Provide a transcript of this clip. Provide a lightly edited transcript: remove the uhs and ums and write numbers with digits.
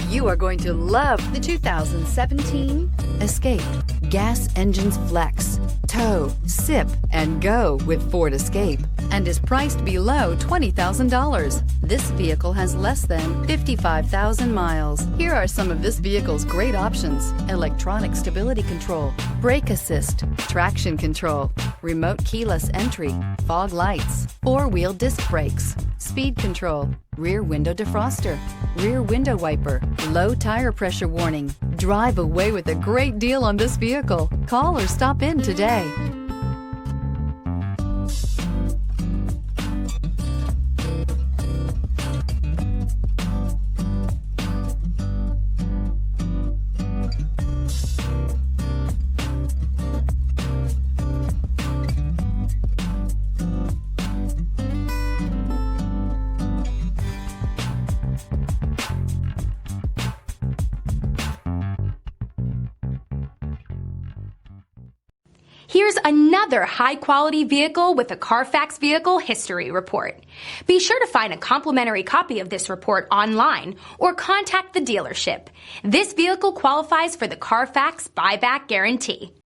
You are going to love the 2017 Escape. Gas engines flex, tow, sip, and go with Ford Escape, and is priced below $20,000. This vehicle has less than 55,000 miles. Here are some of this vehicle's great options: electronic stability control, brake assist, traction control, remote keyless entry, fog lights, four-wheel disc brakes, speed control, rear window defroster, rear window wiper, low tire pressure warning. Drive away with a great deal on this vehicle. Call or stop in today. Here's another high-quality vehicle with a Carfax Vehicle History Report. Be sure to find a complimentary copy of this report online or contact the dealership. This vehicle qualifies for the Carfax Buyback Guarantee.